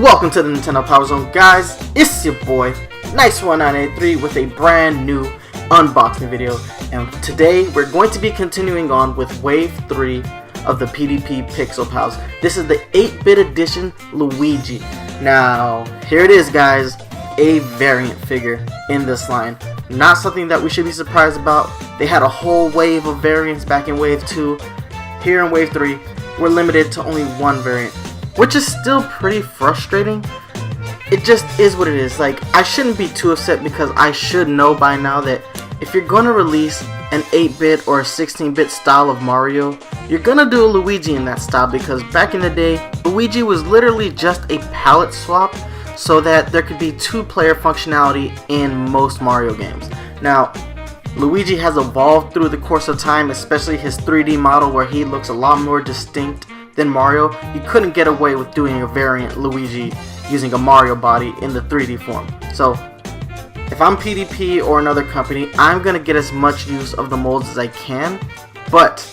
Welcome to the Nintendo PowerZone, guys. It's your boy, Nice1983, with a brand new unboxing video. And today we're going to be continuing on with Wave 3 of the PDP Pixel Pals. This is the 8-bit edition Luigi. Now, here it is, guys, a variant figure in this line. Not something that we should be surprised about. They had a whole wave of variants back in Wave 2. Here in Wave 3, we're limited to only one variant, which is still pretty frustrating. It just is what it is. Like, I shouldn't be too upset because I should know by now that if you're going to release an 8-bit or a 16-bit style of Mario, you're going to do a Luigi in that style, because back in the day, Luigi was literally just a palette swap so that there could be two-player functionality in most Mario games. Now, Luigi has evolved through the course of time, especially his 3D model where he looks a lot more distinct than Mario. You couldn't get away with doing a variant Luigi using a Mario body in the 3D form. So if I'm PDP or another company, I'm gonna get as much use of the molds as I can, but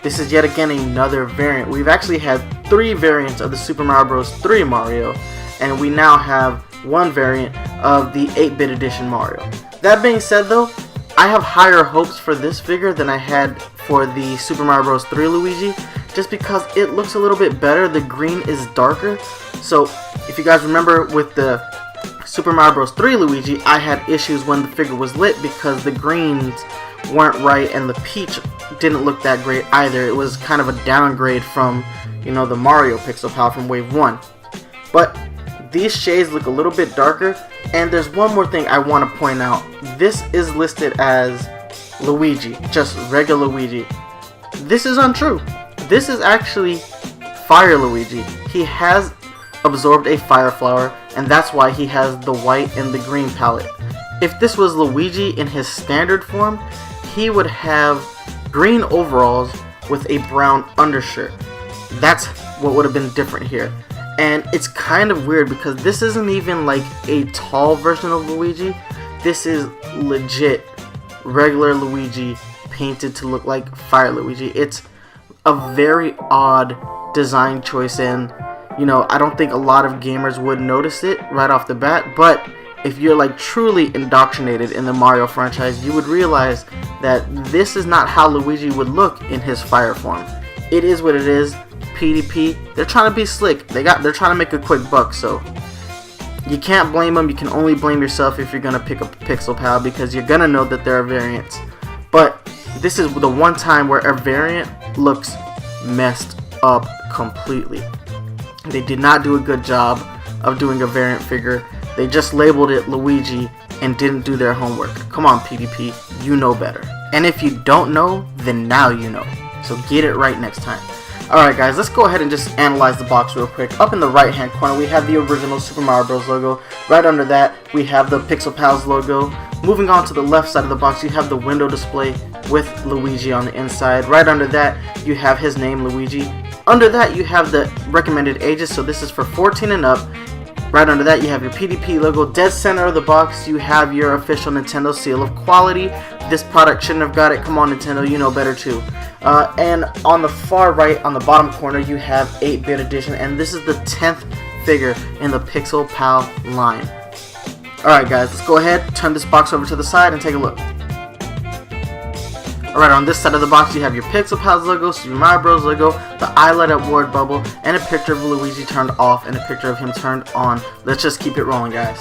this is yet again another variant. We've actually had 3 variants of the Super Mario Bros. 3 Mario, and we now have one variant of the 8-bit edition Mario. That being said though, I have higher hopes for this figure than I had for the Super Mario Bros. 3 Luigi, just because it looks a little bit better. The green is darker. So if you guys remember with the Super Mario Bros. 3 Luigi, I had issues when the figure was lit because the greens weren't right and the peach didn't look that great either. It was kind of a downgrade from, you know, the Mario Pixel Pal from Wave 1. But these shades look a little bit darker, and there's one more thing I want to point out. This is listed as Luigi, just regular Luigi. This is untrue. This is actually Fire Luigi. He has absorbed a fire flower, and that's why he has the white and the green palette. If this was Luigi in his standard form, he would have green overalls with a brown undershirt. That's what would have been different here. And it's kind of weird because this isn't even like a tall version of Luigi. This is legit regular Luigi painted to look like Fire Luigi. It's a very odd design choice, and you know, I don't think a lot of gamers would notice it right off the bat, but if you're like truly indoctrinated in the Mario franchise, you would realize that this is not how Luigi would look in his fire form. It is what it is. PDP, they're trying to be slick. They're trying to make a quick buck, so you can't blame them. You can only blame yourself if you're gonna pick up a Pixel Pal, because you're gonna know that there are variants. But this is the one time where a variant looks messed up completely. They did not do a good job of doing a variant figure. They just labeled it Luigi and didn't do their homework. Come on, PDP, you know better. And if you don't know, then now you know. So get it right next time. Alright guys, let's go ahead and just analyze the box real quick. Up in the right hand corner we have the original Super Mario Bros. Logo. Right under that we have the Pixel Pals logo. Moving on to the left side of the box, you have the window display with Luigi on the inside. Right under that you have his name, Luigi. Under that you have the recommended ages, so this is for 14 and up. Right under that you have your PDP logo. Dead center of the box you have your official Nintendo seal of quality. This product shouldn't have got it. Come on, Nintendo, you know better too. And on the far right, on the bottom corner, you have 8-bit edition, and this is the 10th figure in the Pixel Pal line. Alright guys, let's go ahead, turn this box over to the side and take a look. Alright, on this side of the box you have your Pixel Pals logo, Super Mario Bros. Logo, the eye light up word bubble, and a picture of Luigi turned off and a picture of him turned on. Let's just keep it rolling, guys.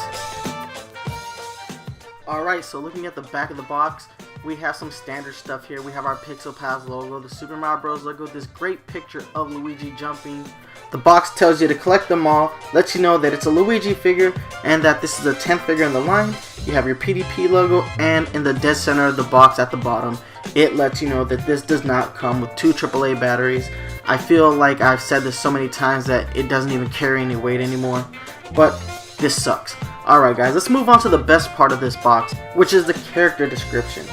Alright, so looking at the back of the box, we have some standard stuff here. We have our Pixel Pals logo, the Super Mario Bros. Logo, this great picture of Luigi jumping. The box tells you to collect them all, lets you know that it's a Luigi figure and that this is the 10th figure in the line. You have your PDP logo, and in the dead center of the box at the bottom, it lets you know that this does not come with 2 AAA batteries. I feel like I've said this so many times that it doesn't even carry any weight anymore, but this sucks. Alright guys, let's move on to the best part of this box, which is the character description.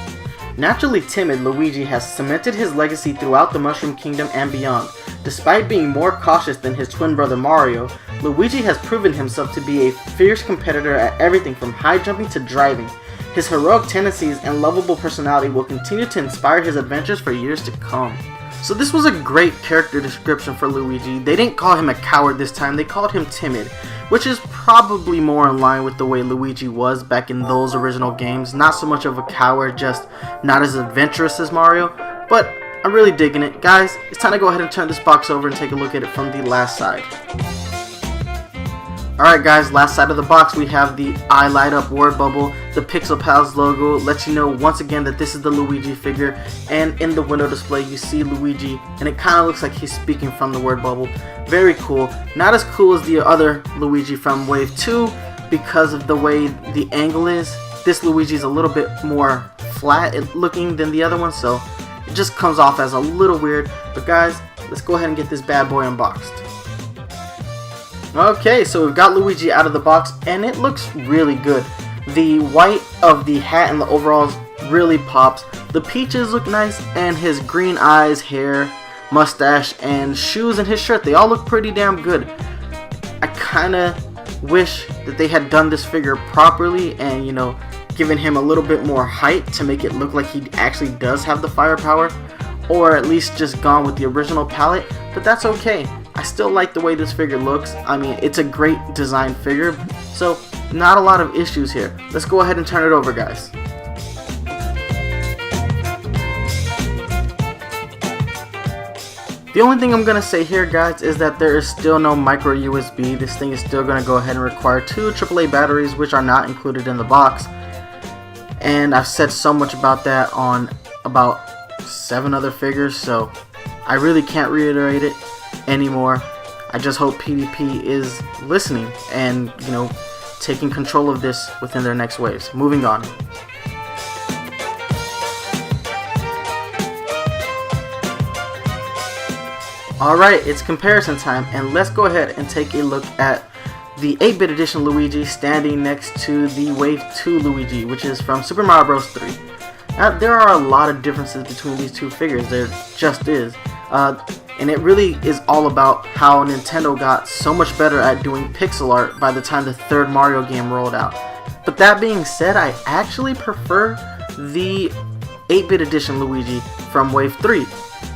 Naturally timid, Luigi has cemented his legacy throughout the Mushroom Kingdom and beyond. Despite being more cautious than his twin brother Mario, Luigi has proven himself to be a fierce competitor at everything from high jumping to driving. His heroic tendencies and lovable personality will continue to inspire his adventures for years to come. So this was a great character description for Luigi. They didn't call him a coward this time, they called him timid, which is probably more in line with the way Luigi was back in those original games. Not so much of a coward, just not as adventurous as Mario, but I'm really digging it. Guys, it's time to go ahead and turn this box over and take a look at it from the last side. Alright guys, last side of the box we have the eye light up word bubble. The Pixel Pals logo lets you know once again that this is the Luigi figure, and in the window display you see Luigi and it kind of looks like he's speaking from the word bubble. Very cool. Not as cool as the other Luigi from Wave 2 because of the way the angle is. This Luigi is a little bit more flat looking than the other one, so it just comes off as a little weird. But guys, let's go ahead and get this bad boy unboxed. Okay, so we've got Luigi out of the box and it looks really good. The white of the hat and the overalls really pops. The peaches look nice, and his green eyes, hair, mustache, and shoes and his shirt, they all look pretty damn good. I kinda wish that they had done this figure properly and, you know, given him a little bit more height to make it look like he actually does have the firepower, or at least just gone with the original palette, but that's okay. I still like the way this figure looks. I mean, it's a great design figure, so not a lot of issues here. Let's go ahead and turn it over, guys. The only thing I'm going to say here, guys, is that there is still no micro USB. This thing is still going to go ahead and require 2 AAA batteries, which are not included in the box. And I've said so much about that on about 7 other figures, so I really can't reiterate it anymore. I just hope PDP is listening and, you know, taking control of this within their next waves. Moving on. Alright, it's comparison time, and let's go ahead and take a look at the 8-bit edition Luigi standing next to the Wave 2 Luigi, which is from Super Mario Bros. 3. Now, there are a lot of differences between these two figures, there just is. And it really is all about how Nintendo got so much better at doing pixel art by the time the 3rd Mario game rolled out. But that being said, I actually prefer the 8-bit edition Luigi from Wave 3,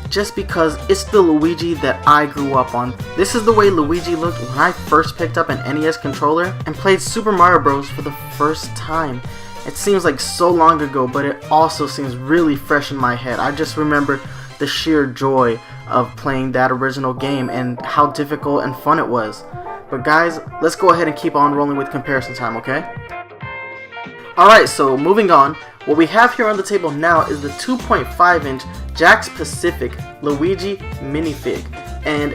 just because it's the Luigi that I grew up on. This is the way Luigi looked when I first picked up an NES controller and played Super Mario Bros. For the first time. It seems like so long ago, but it also seems really fresh in my head. I just remember the sheer joy of playing that original game and how difficult and fun it was. But guys, let's go ahead and keep on rolling with comparison time, okay? Alright, so moving on, what we have here on the table now is the 2.5 inch Jakks Pacific Luigi minifig, and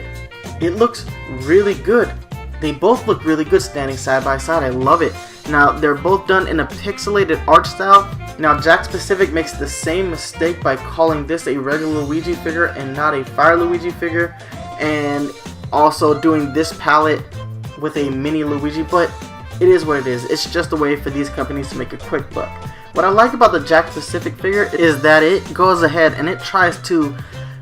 it looks really good. They both look really good standing side by side. I love it. Now, they're both done in a pixelated art style. Now, Jakks Pacific makes the same mistake by calling this a regular Luigi figure and not a Fire Luigi figure, and also doing this palette with a mini Luigi, but it is what it is. It's just a way for these companies to make a quick buck. What I like about the Jakks Pacific figure is that it goes ahead and it tries to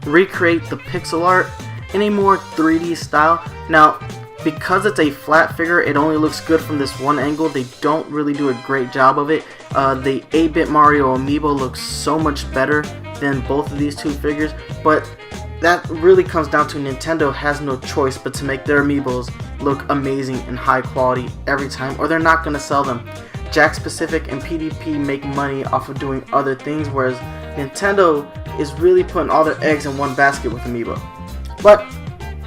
recreate the pixel art in a more 3D style. Now, because it's a flat figure, it only looks good from this one angle. They don't really do a great job of it. The 8-bit Mario amiibo looks so much better than both of these two figures, but that really comes down to Nintendo has no choice but to make their amiibos look amazing and high quality every time, or they're not going to sell them. Jakks Pacific and PDP make money off of doing other things, whereas Nintendo is really putting all their eggs in one basket with amiibo. But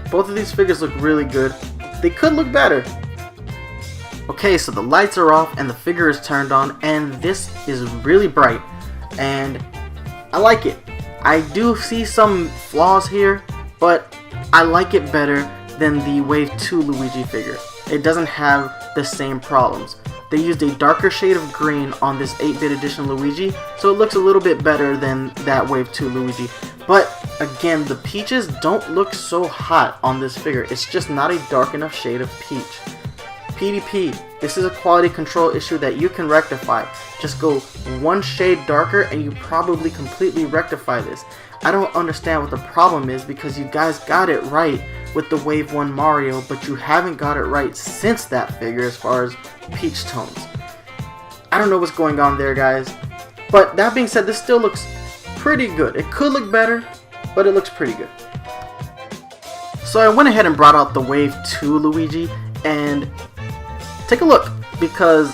both of these figures look really good. They could look better. Okay, so the lights are off and the figure is turned on, and this is really bright, and I like it. I do see some flaws here, but I like it better than the Wave 2 Luigi figure. It doesn't have the same problems. They used a darker shade of green on this 8-bit edition Luigi, so it looks a little bit better than that Wave 2 Luigi. But again, the peaches don't look so hot on this figure. It's just not a dark enough shade of peach. PDP, this is a quality control issue that you can rectify. Just go one shade darker and you probably completely rectify this. I don't understand what the problem is, because you guys got it right with the Wave 1 Mario, but you haven't got it right since that figure as far as peach tones. I don't know what's going on there, guys. But that being said, this still looks pretty good. It could look better, but it looks pretty good. So I went ahead and brought out the Wave 2 Luigi, and take a look, because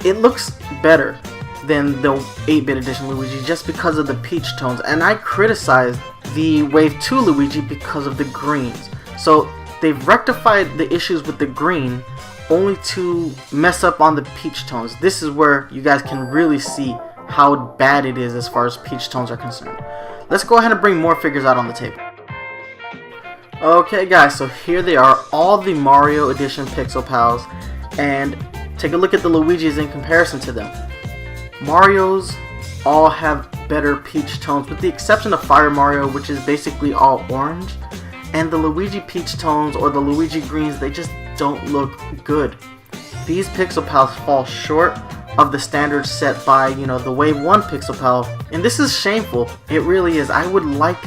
it looks better than the 8-bit edition Luigi just because of the peach tones, and I criticized the Wave 2 Luigi because of the greens. So they've rectified the issues with the green only to mess up on the peach tones. This is where you guys can really see how bad it is as far as peach tones are concerned. Let's go ahead and bring more figures out on the table. Okay guys, so here they are, all the Mario Edition Pixel Pals, and take a look at the Luigis in comparison to them. Mario's all have better peach tones, with the exception of Fire Mario, which is basically all orange, and the Luigi peach tones or the Luigi greens, they just don't look good. These Pixel Pals fall short of the standards set by, the Wave 1 Pixel Pal, and this is shameful. It really is. I would like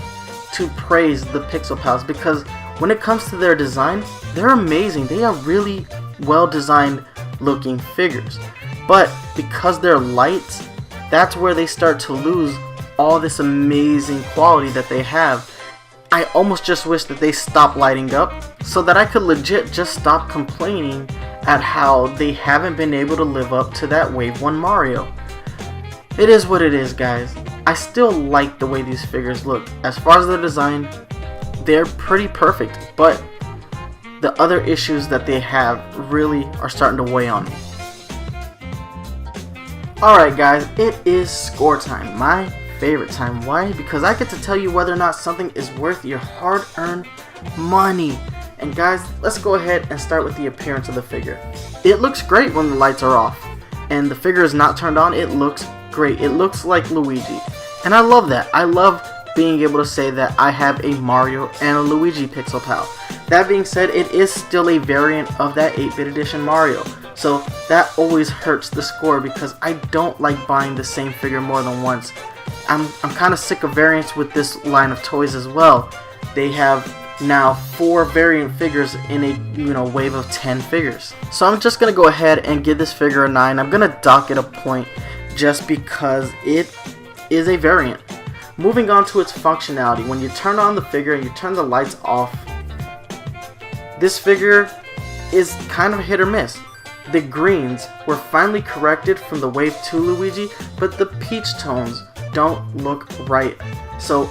to praise the Pixel Pals because when it comes to their design, they're amazing. They are really well designed looking figures, but because they're light, that's where they start to lose all this amazing quality that they have. I almost just wish that they stopped lighting up so that I could legit just stop complaining at how they haven't been able to live up to that Wave 1 Mario. It is what it is, guys. I still like the way these figures look. As far as their design, they're pretty perfect, but the other issues that they have really are starting to weigh on me. Alright guys, it is score time. My favorite time. Why? Because I get to tell you whether or not something is worth your hard-earned money. And guys, let's go ahead and start with the appearance of the figure. It looks great when the lights are off and the figure is not turned on. It looks great. It looks like Luigi, and I love that. I love being able to say that I have a Mario and a Luigi Pixel Pal. That being said, it is still a variant of that 8-bit edition Mario, so that always hurts the score because I don't like buying the same figure more than once. I'm kind of sick of variants with this line of toys as well. They have now 4 variant figures in a wave of 10 figures. So I'm just gonna go ahead and give this figure a 9. I'm gonna dock it a point just because it is a variant. Moving on to its functionality, when you turn on the figure and you turn the lights off, this figure is kind of hit or miss. The greens were finally corrected from the Wave 2 Luigi, but the peach tones don't look right. So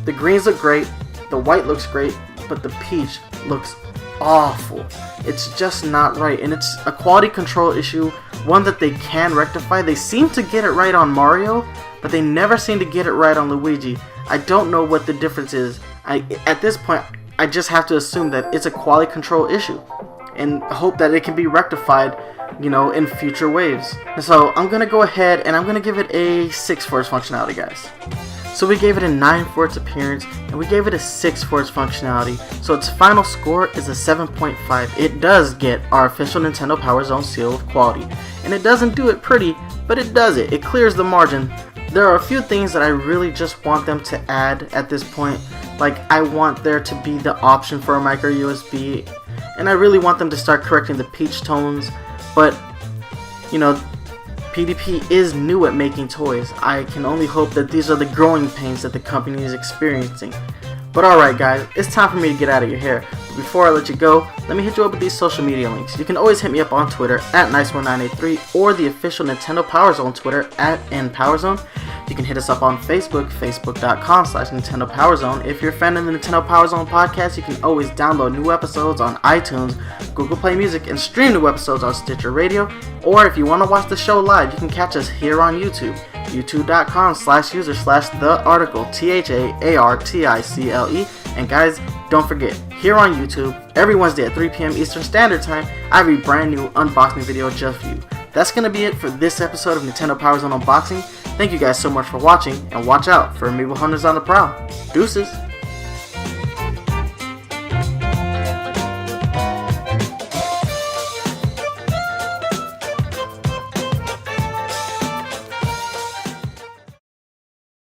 the greens look great, the white looks great, but the peach looks awful. It's just not right, and it's a quality control issue, one that they can rectify. They seem to get it right on Mario, but they never seem to get it right on Luigi. I don't know what the difference is. At this point, I just have to assume that it's a quality control issue and hope that it can be rectified, in future waves. So I'm gonna go ahead and I'm gonna give it a 6 for its functionality, guys. So we gave it a 9 for its appearance, and we gave it a 6 for its functionality, so its final score is a 7.5. It does get our official Nintendo PowerZone seal of quality, and it doesn't do it pretty, but it does it. It clears the margin. There are a few things that I really just want them to add at this point, like I want there to be the option for a micro USB, and I really want them to start correcting the peach tones, but PDP is new at making toys. I can only hope that these are the growing pains that the company is experiencing. But alright guys, it's time for me to get out of your hair. But before I let you go, let me hit you up with these social media links. You can always hit me up on Twitter at Nice1983 or the official Nintendo PowerZone Twitter at NPowerZone. You can hit us up on Facebook, facebook.com/Nintendo PowerZone. If you're a fan of the Nintendo PowerZone podcast, you can always download new episodes on iTunes, Google Play Music, and stream new episodes on Stitcher Radio. Or if you want to watch the show live, you can catch us here on YouTube, youtube.com/user/thearticle, THAARTICLE. And guys, don't forget, here on YouTube, every Wednesday at 3 p.m. Eastern Standard Time, I have a brand new unboxing video just for you. That's going to be it for this episode of Nintendo PowerZone Unboxing. Thank you guys so much for watching, and watch out for amiibo hunters on the prowl. Deuces!